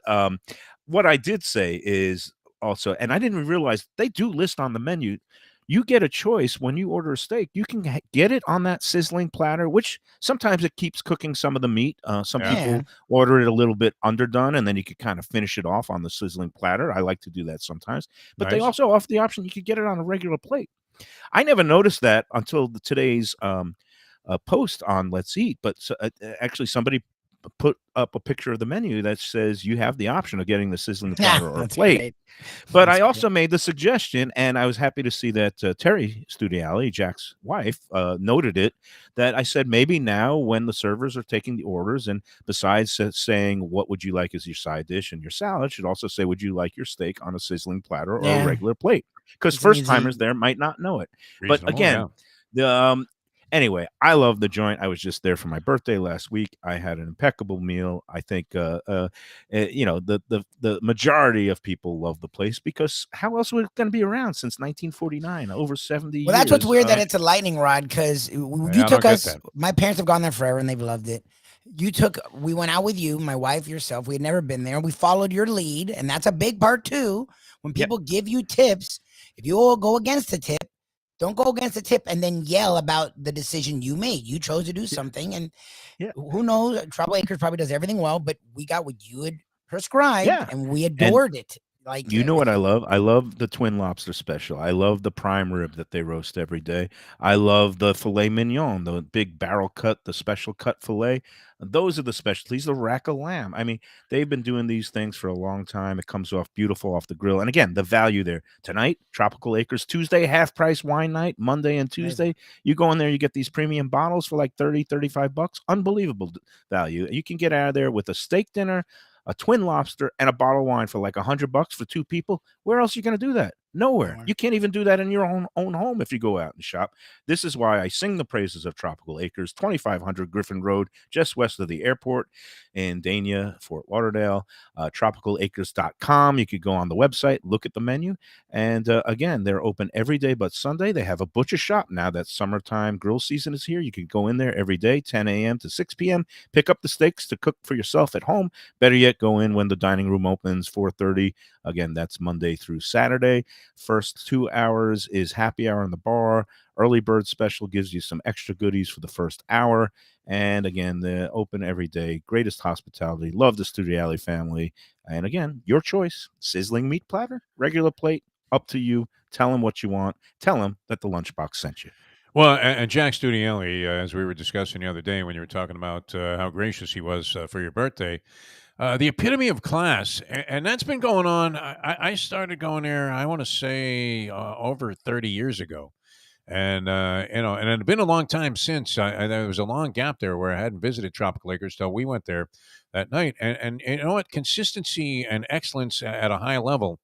A: what I did say is also, and I didn't even realize they do list on the menu. You get a choice when you order a steak. You can get it on that sizzling platter, which sometimes it keeps cooking some of the meat. Some
B: Yeah.
C: Yeah.
A: people order it a little bit underdone, and then you could kind of finish it off on the sizzling platter. I like to do that sometimes. But they
B: Nice.
A: also offer the option you could get it on a regular plate. I never noticed that until today's post on Let's Eat, but actually somebody put up a picture of the menu that says you have the option of getting the sizzling
C: Yeah,
A: platter or a
C: that's
A: plate.
C: great.
A: But
C: That's
A: I
C: great.
A: also made the suggestion, and I was happy to see that Terry Studiali, Jack's wife, noted it. That I said maybe now when the servers are taking the orders, and besides saying what would you like as your side dish and your salad, should also say would you like your steak on a sizzling platter or a
C: Yeah,
A: regular plate? Because
C: it's an
A: first timers
C: easy.
A: there might not know it. But
B: Reasonable,
A: again,
B: yeah.
A: the anyway, I love the joint. I was just there for my birthday last week. I had an impeccable meal. I think the majority of people love the place because how else was it going to be around since 1949, over 70
C: Well, that's what's
A: years?
C: weird that it's a lightning rod because you
B: Yeah, I
C: took
B: don't get
C: us.
B: that.
C: My parents have gone there forever and they've loved it. We went out with you, my wife, yourself. We had never been there. We followed your lead, and that's a big part too. When
A: Yep.
C: people give you tips, if you all go against the tip, don't go against the tip and then yell about the decision you made. You chose to do something, and
A: Yeah.
C: who knows? Trouble Acres probably does everything well, but we got what you had prescribed,
A: Yeah.
C: and we
A: And
C: adored it. Like
A: you know what I love? I love the twin lobster special. I love the prime rib that they roast every day. I love the filet mignon, the big barrel cut, the special cut filet. Those are the specialties. The rack of lamb. I mean, they've been doing these things for a long time. It comes off beautiful off the grill. And again, the value there. Tonight, Tropical Acres, Tuesday, half price wine night, Monday and
C: amazing.
A: Tuesday. You go in there, you get these premium bottles for like 30, 35 bucks. Unbelievable value. You can get out of there with a steak dinner, a twin lobster, and a bottle of wine for like $100 for two people. Where else are you going to do that? Nowhere.
C: Nowhere.
A: You can't even do that in your own home if you go out and shop. This is why I sing the praises of Tropical Acres, 2500 Griffin Road, just west of the airport in Dania, Fort Lauderdale. Tropicalacres.com. You could go on the website, look at the menu, and again, they're open every day but Sunday. They have a butcher shop now that summertime grill season is here. You can go in there every day, 10 a.m. to 6 p.m. Pick up the steaks to cook for yourself at home. Better yet, go in when the dining room opens, 4:30. Again, that's Monday through Saturday. First 2 hours is happy hour in the bar. Early bird special gives you some extra goodies for the first hour. And again, they're open every day. Greatest hospitality. Love the Studiali family. And again, your choice. Sizzling meat platter, regular plate, up to you. Tell them what you want. Tell them that the Lunchbox sent you.
B: Well, and Jack Studielli, as we were discussing the other day when you were talking about how gracious he was for your birthday, the epitome of class, and that's been going on. I started going there, I want to say, over 30 years ago. And and it had been a long time since. There was a long gap there where I hadn't visited Tropical Acres till we went there that night. And you know what? Consistency and excellence at a high level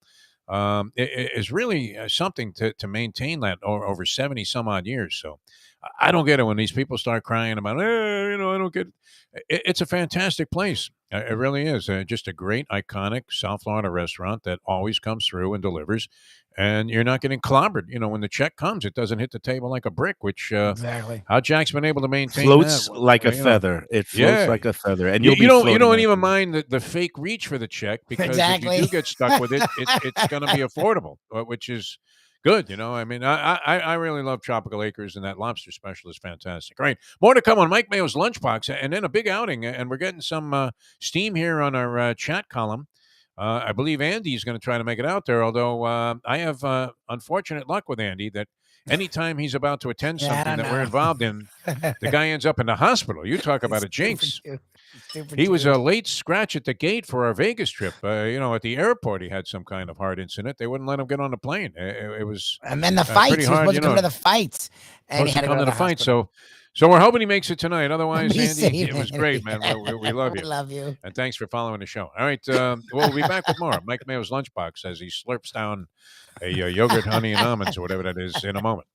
B: is really something to maintain that over 70 some odd years. So I don't get it when these people start crying about, I don't get it. It's a fantastic place. It really is. Just a great, iconic South Florida restaurant that always comes through and delivers. And you're not getting clobbered. When the check comes, it doesn't hit the table like a brick, which
C: Exactly.
B: how Jack's been able to maintain that.
A: Floats like a
B: You know,
A: feather. It floats
B: yeah.
A: like a feather. And
B: You,
A: you'll
B: you
A: be
B: don't you
A: floating
B: don't even
A: after.
B: mind the fake reach for the check because if you
C: Exactly.
B: do get stuck with it, it's going to be affordable, which is good. I mean, I really love Tropical Acres, and that lobster special is fantastic. All right, more to come on Mike Mayo's Lunchbox, and then a big outing, and we're getting some steam here on our chat column. I believe Andy's going to try to make it out there, although I have unfortunate luck with Andy that anytime he's about to attend
C: Yeah, I
B: something
C: don't
B: that we're
C: know.
B: involved in, the guy ends up in the hospital. You talk about a
C: It's super
B: jinx.
C: true. It's super
B: He was
C: true.
B: a late scratch at the gate for our Vegas trip. At the airport, he had some kind of heart incident. They wouldn't let him get on the plane. It was
C: And then the
B: pretty
C: fights. He was
B: hard,
C: supposed to come to the fights, and he
B: supposed to
C: had to go
B: come
C: to
B: to
C: the
B: the fight.
C: hospital.
B: So we're hoping he makes it tonight. Otherwise,
C: Be
B: Andy,
C: safe,
B: it was
C: man.
B: great, man. We love
C: We
B: you.
C: love you.
B: And thanks for following the show. All right. We'll be back with more. Mike Mayo's Lunchbox as he slurps down a yogurt, honey, and almonds or whatever that is in a moment.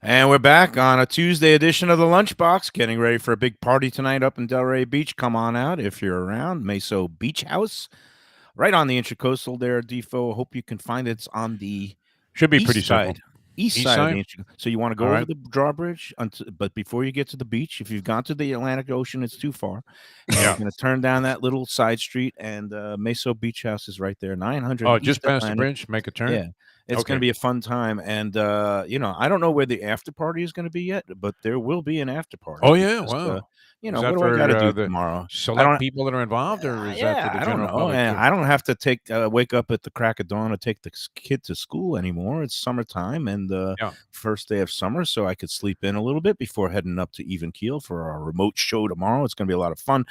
A: And we're back on a Tuesday edition of the Lunchbox, getting ready for a big party tonight up in Delray Beach. Come on out if you're around. Mayo Beach House, right on the Intracoastal there, Defo. Hope you can find it. It's on the
B: Should be pretty
A: east
B: simple.
A: side. East
B: East
A: side of
B: side?
A: the Intracoastal. So you want to
B: All
A: go over
B: right.
A: the drawbridge, but before you get to the beach, if you've gone to the Atlantic Ocean, it's too far. And
B: Yeah.
A: you're going to turn down that little side street, and Mayo Beach House is right there, 900
B: Oh,
A: East
B: just past the
A: Atlantic.
B: bridge, make a turn?
A: Yeah. It's going to
B: Okay.
A: be a fun time. And, I don't know where the after party is going to be yet, but there will be an after party.
B: Oh, yeah,
A: Because,
B: wow. Is
A: what
B: that
A: do I got to
B: for
A: do
B: the
A: tomorrow? I
B: select
A: don't.
B: people that are involved, or is that for
A: Yeah,
B: the
A: I don't
B: general
A: know.
B: public
A: And
B: too?
A: I don't have to wake up at the crack of dawn to take the kid to school anymore. It's summertime and
B: Yeah.
A: first day of summer, so I could sleep in a little bit before heading up to Even Keel for our remote show tomorrow. It's going to be a lot of fun.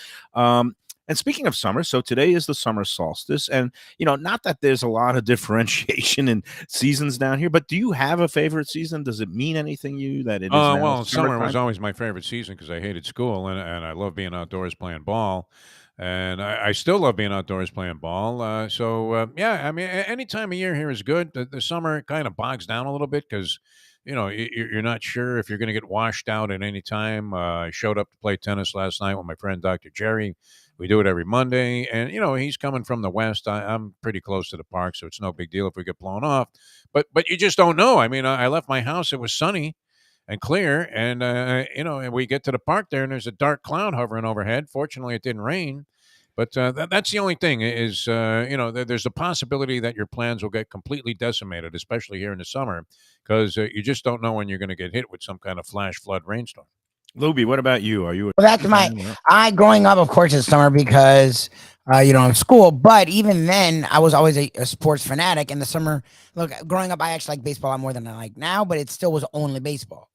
A: And speaking of summer, so today is the summer solstice, and not that there's a lot of differentiation in seasons down here, but do you have a favorite season? Does it mean anything to you that it is now
B: Well, summer was
A: summertime?
B: always my favorite season because I hated school and I love being outdoors playing ball. And I still love being outdoors playing ball. Yeah, I mean, any time of year here is good. The summer kind of bogs down a little bit because, you're not sure if you're going to get washed out at any time. I showed up to play tennis last night with my friend Dr. Jerry. We do it every Monday. And, he's coming from the West. I'm pretty close to the park, so it's no big deal if we get blown off. But you just don't know. I mean, I left my house. It was sunny and clear. And, and we get to the park there and there's a dark cloud hovering overhead. Fortunately, it didn't rain. But that's the only thing is, there's a possibility that your plans will get completely decimated, especially here in the summer, because you just don't know when you're going to get hit with some kind of flash flood rainstorm.
A: Lubie, what about you? Are you?
C: Well, that's my. I growing up, of course, it's summer because in school. But even then, I was always a sports fanatic. In the summer, look, growing up, I actually like baseball a lot more than I like now. But it still was only baseball.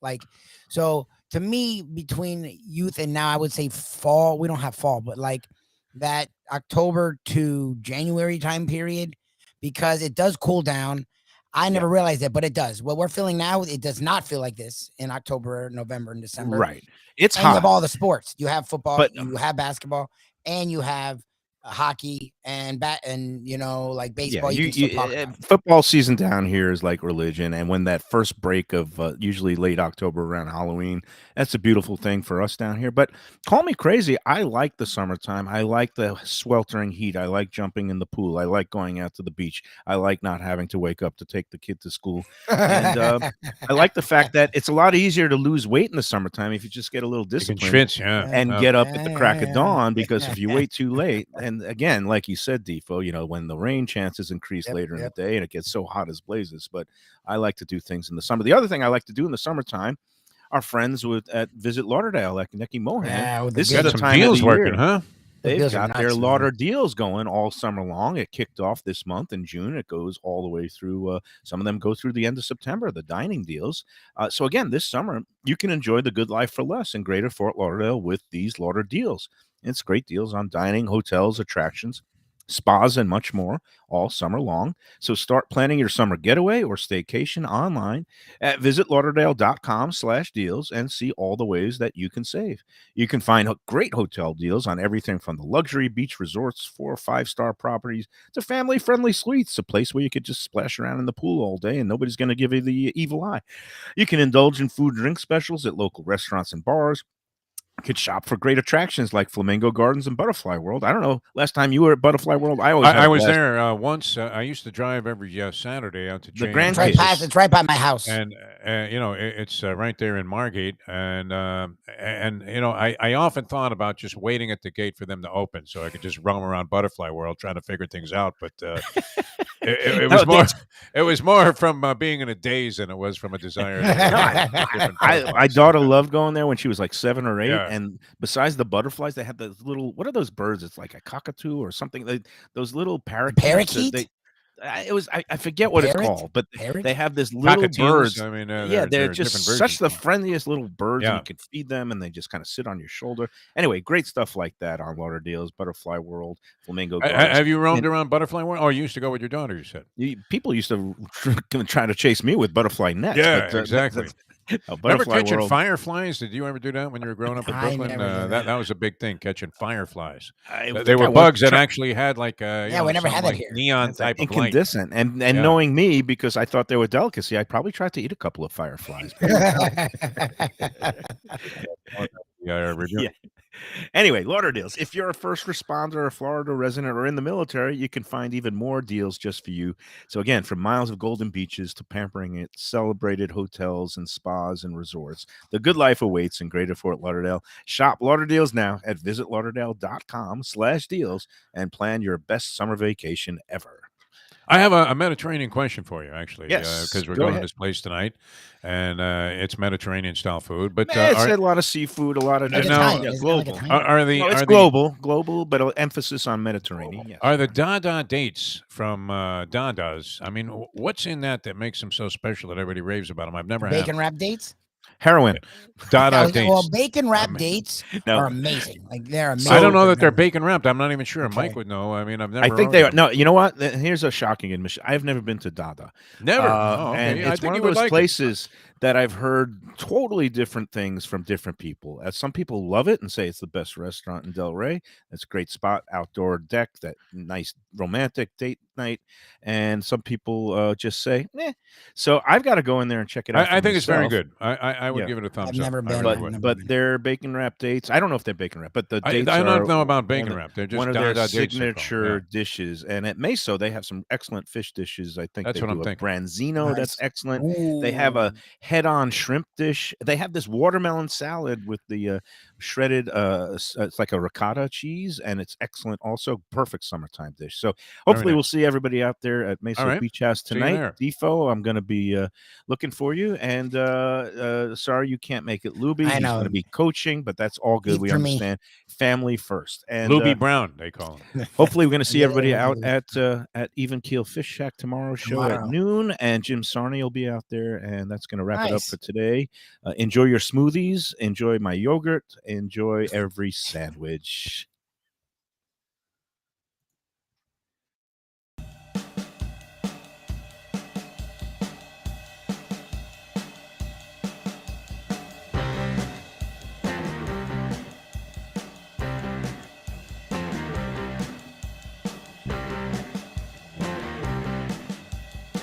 C: So to me, between youth and now, I would say fall. We don't have fall, but like that October to January time period, because it does cool down. I never realized it, but it does. What we're feeling now, it does not feel like this in October, November, and December.
A: Right. It's
C: And you have
A: hot.
C: all the sports. You have football,
A: But,
C: you have basketball, and you have hockey and like baseball. You can still talk about it.
A: football season down here is like religion, and when that first break of usually late October around Halloween, that's a beautiful thing for us down here. But call me crazy, I like the summertime. I like the sweltering heat. I like jumping in the pool. I like going out to the beach. I like not having to wake up to take the kid to school, and I like the fact that it's a lot easier to lose weight in the summertime if you just get a little
B: You can
A: discipline
B: schwitz, yeah.
A: and get up at the crack of dawn, because if you wait too late, and again, like you said, Defo, when the rain chances increase later in the day and it gets so hot as blazes. But I like to do things in the summer. The other thing I like to do in the summertime, our friends at Visit Lauderdale, like Nicky Mohan.
C: with
A: This
C: the
A: is
B: Got
A: the
B: some
A: time of
B: deals
A: the
B: working,
A: year.
B: huh?
C: The
A: They've
C: deals are
A: got their
C: nuts, man.
A: Lauder deals going all summer long. It kicked off this month in June. It goes all the way through. Some of them go through the end of September, the dining deals. So again, this summer, you can enjoy the good life for less in Greater Fort Lauderdale with these Lauder deals. It's great deals on dining, hotels, attractions, spas, and much more all summer long. So start planning your summer getaway or staycation online at visitlauderdale.com/deals and see all the ways that you can save. You can find great hotel deals on everything from the luxury beach resorts, 4 or 5-star properties, to family-friendly suites, a place where you could just splash around in the pool all day and nobody's going to give you the evil eye. You can indulge in food and drink specials at local restaurants and bars. You could shop for great attractions like Flamingo Gardens and Butterfly World. I don't know. Last time you were at Butterfly World, I always had
B: I
A: a
B: was
A: blast.
B: there once. I used to drive every Saturday out to
A: The
B: change
A: Grand
C: It's right
A: Cases.
C: past. It's right by my house.
B: and it's right there in Margate, and I often thought about just waiting at the gate for them to open so I could just roam around Butterfly World trying to figure things out. But it
A: No,
B: was more it was more from being in a daze than it was from a desire to different
A: my
B: prospects.
A: daughter loved going there when she was like 7 or 8.
B: Yeah.
A: And besides the butterflies, they had those little, what are those birds? It's like a cockatoo or something. Those little parakeets.
C: Parakeet?
A: I forget what it's
C: Parrot?
A: called, but
C: Parrot?
A: they have this little
B: Cockatiels,
A: birds.
B: I mean,
A: Yeah, they're just
B: different
A: such the
B: versions.
A: friendliest little birds, and
B: Yeah.
A: you can feed them, and they just kind of sit on your shoulder. Anyway, great stuff like that on Water Deals, Butterfly World, Flamingo Gardens.
B: Have you roamed
A: And
B: around Butterfly World? Oh, you used to go with your daughter, you said.
A: people used to try to chase me with butterfly nets.
B: Yeah,
A: but
B: exactly. Remember
A: Butterfly
B: catching
A: World.
B: fireflies? Did you ever do that when you were growing up in
C: I
B: Brooklyn?
C: never did
B: That
C: that.
B: was a big thing, catching fireflies.
A: I
B: They
A: think I
B: were
A: once
B: bugs that
A: tried.
B: actually had like
C: Yeah, we never
B: some
C: had that
B: like
C: here.
B: neon
A: That's
B: type of light.
A: incandescent, and
B: Yeah.
A: knowing me, because I thought they were delicacy, I probably tried to eat a couple of fireflies.
B: Review.
A: Yeah. Anyway, Lauderdale's. If you're a first responder, a Florida resident, or in the military, you can find even more deals just for you. So again, from miles of golden beaches to pampering it, celebrated hotels and spas and resorts, the good life awaits in Greater Fort Lauderdale. Shop Lauderdale's now at visitlauderdale.com/deals and plan your best summer vacation ever.
B: I have a Mediterranean question for you, actually,
A: Yes,
B: because we're
A: go
B: going to
A: ahead.
B: this place tonight, and it's Mediterranean style food. But
A: It's a lot of seafood, a lot of
C: Like
A: different,
B: now,
C: Italian, isn't it like
A: global.
C: Italian?
A: No, it's global, but an emphasis on Mediterranean. Yes.
B: are the Dada dates from Dada's? I mean, what's in that makes them so special that everybody raves about them? I've never had
C: Bacon
B: them.
C: wrap dates?
A: Heroin.
B: Dada
C: Well,
B: dates.
C: bacon wrap
B: mean,
C: dates
A: No.
C: are amazing. Like they're amazing.
B: I don't know
C: for
B: that they're
C: dinner.
B: bacon wrapped. I'm not even sure.
C: Okay.
B: Mike would know. I mean, I've never.
A: I think they are.
B: ordered them.
A: No, you know what? Here's a shocking admission. I've never been to Dada.
B: Never. Oh,
A: And
B: okay. I
A: it's
B: think
A: one
B: you
A: of
B: would
A: those
B: like it.
A: places that I've heard totally different things from different people. Some people love it and say it's the best restaurant in Delray. That's a great spot, outdoor deck, that nice romantic date night. And some people just say, eh. So I've got to go in there and check it out.
B: I think it's very
A: myself.
B: good. I would
A: Yeah.
B: give it a thumbs
C: I've
B: up.
C: never
B: I
C: been.
B: really
C: I've
B: would.
C: never
A: But
C: been.
A: their bacon wrap dates, I don't know if they're bacon wrap, but the dates
B: I
A: are
B: don't know about
A: one
B: bacon
A: of-
B: wrap. They're just
A: one of their
B: Dada dates. They're called.
A: signature
B: Yeah.
A: dishes. And at Meso, they have some excellent fish dishes. I think
B: That's
A: they
B: what
A: do
B: I'm
A: a
B: thinking.
A: branzino that's
C: Nice.
A: excellent. They have a
C: Ooh.
A: head-on shrimp dish. They have this watermelon salad with the shredded it's like a ricotta cheese, and it's excellent also. Perfect summertime dish. So hopefully
B: nice.
A: we'll see everybody out there at Meso
B: right.
A: Beach House
B: See you
A: tonight.
B: there.
A: Defo, I'm going to be looking for you, and sorry you can't make it. Lubie,
C: I
A: he's
C: know.
A: going to be coaching, but that's all good.
C: Eat
A: We
C: for me.
A: understand. Family first. And
B: Lubie Brown, they call him.
A: hopefully we're going to see everybody out
C: Yeah.
A: at Even Keel Fish Shack tomorrow's show at
C: Tomorrow.
A: noon, and Jim Sarney will be out there, and that's going to wrap it up
C: Nice.
A: for today. Enjoy your smoothies, enjoy my yogurt, enjoy every sandwich.